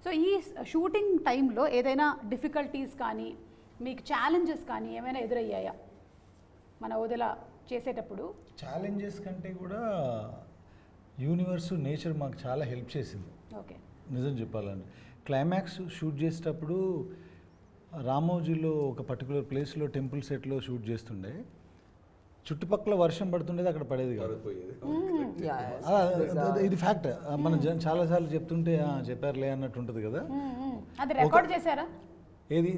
So ఈ shooting టైంలో ఏదైనా డిఫికల్టీస్ కానీ మీకు ఛాలెంజెస్ కానీ ఏమైనా ఎదురయ్యాయా మన వదిల చేసేటప్పుడు? ఛాలెంజెస్ కంటే కూడా యూనివర్స్ నేచర్ మాకు చాలా హెల్ప్ చేసింది. ఓకే, నిజం చెప్పాలంటే క్లైమాక్స్ షూట్ చేసేటప్పుడు రామోజీలో ఒక పర్టికులర్ ప్లేస్లో టెంపుల్ సెట్లో షూట్ చేస్తుండే, చుట్టుపక్కల వర్షం పడుతుండేది, అక్కడ పడేది కాదు. ఇది ఫ్యాక్ట్. మనం చాలాసార్లు చెప్తుంటే చెప్పారులే అన్నట్టు ఉంటుంది కదా. అది రికార్డ్ చేశారా? ఏది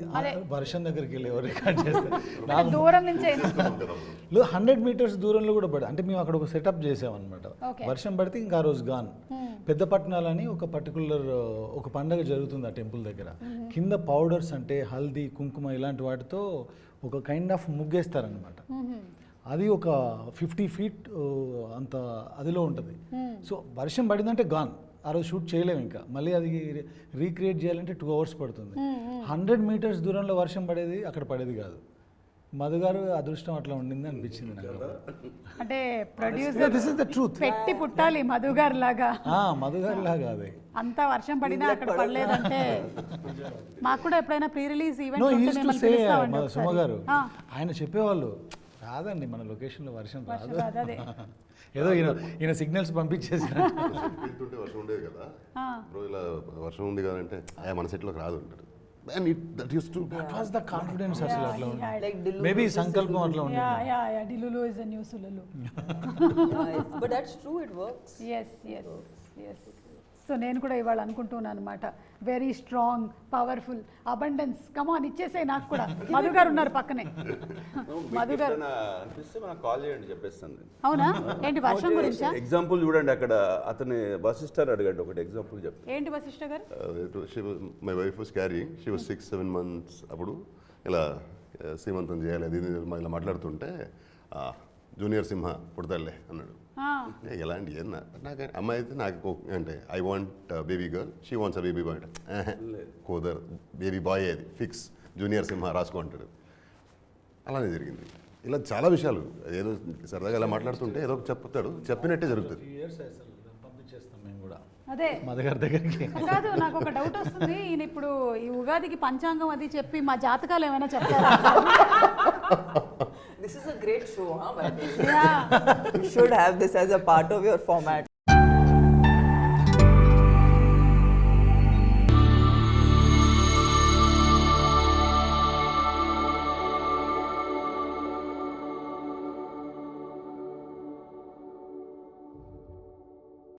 వర్షం దగ్గరికి వెళ్ళి ఎవరు రికార్డ్ చేస్తారు? దూరం నుంచి 100 మీటర్స్ దూరంలో కూడా పడి, అంటే మేము అక్కడ ఒక సెటప్ చేసామన్నమాట. వర్షం పడితే ఇంకా ఆ రోజు గాన్. పెద్ద పట్టణాలని ఒక పర్టికులర్ ఒక పండగ జరుగుతుంది ఆ టెంపుల్ దగ్గర. కింద పౌడర్స్ అంటే హల్దీ, కుంకుమ ఇలాంటి వాటితో ఒక కైండ్ ఆఫ్ ముగ్గేస్తారనమాట. అది ఒక 50 ఫీట్ అంత అదిలో ఉంటుంది. సో వర్షం పడిందంటే గాన్, ఆ రోజు షూట్ చేయలేము. ఇంకా మళ్ళీ అది రీక్రియేట్ చేయాలంటే 2 hours పడుతుంది. 100 మీటర్స్ దూరంలో వర్షం పడేది, అక్కడ పడేది కాదు. మధు గారు అదృష్టం అట్లా ఉండింది అనిపించింది నాకు. అంటే producer this is the truth. పెట్టి పుట్టాలి మధు గారు లాగా. మధు గారు లాగా అదే. అంత వర్షం పడినా అక్కడ పడలేదంటే మాకు కూడా ఎప్పుడైనా ప్రీ రిలీజ్ ఈవెంట్ సుమ గారు ఆయన చెప్పేవాళ్ళు, రాదండి మన లొకేషన్లో వర్షం రాదు, ఏదో ఈయన సిగ్నల్స్ పంపించేసారు. వర్షం ఉండేది కదా, ఇలా వర్షం ఉంది కదా అంటే మన సెట్లోకి రాదు అంటారు. And that used to. That was the confidence అసలు అట్లా ఉంది. Maybe సంకల్పం అట్లా ఉంది. Yeah. Dilulu is the new Sululu. But that's true, it works. Yes. So నేను కూడా ఇవాళ అనుకుంటున్నాను అనమాట, వెరీ స్ట్రాంగ్, పవర్ఫుల్, అబండెన్స్, కమాన్ ఇచ్చేసే నాకు కూడా. మధు గారు ఉన్నారు పక్కనే. మధు గారు అనిపిస్తే మనకు కాల్ చేయండి, చెప్పేస్తాను. అవునా? ఏంటి వర్షం గురించా? ఎగ్జాంపుల్ చూడండి, అక్కడ అతని వశిష్ఠర్ అడగండి, ఒకటి ఎగ్జాంపుల్ చెప్పండి. ఏంటి వశిష్ఠ గారు? My wife was carrying, she was 6-7 months. అప్పుడు ఇలా సీమంతం చేయాలి అది ఇలా మాట్లాడుతుంటే జూనియర్ సింహ పుడతాడులే అన్నాడు. ఎలాంటి నాకు అమ్మాయి అయితే నాకు అంటే I want baby girl, she wants a baby boy. కోదర్ బేబీ బాయ్, అది ఫిక్స్, జూనియర్ సింహ రాసుకో అంటాడు. అలానే జరిగింది. ఇలా చాలా విషయాలు ఏదో సరదాగా ఇలా మాట్లాడుతుంటే ఏదో చెప్తాడు, చెప్పినట్టే జరుగుతుంది. అదే మధు గారి దగ్గరికి కాదు, నాకు ఒక డౌట్ వస్తుంది. ఈయన ఇప్పుడు ఈ ఉగాదికి పంచాంగం అది చెప్పి మా జాతకాలు ఏమైనా చెప్తారా? This is a great show, huh? You should have this as a part of your format.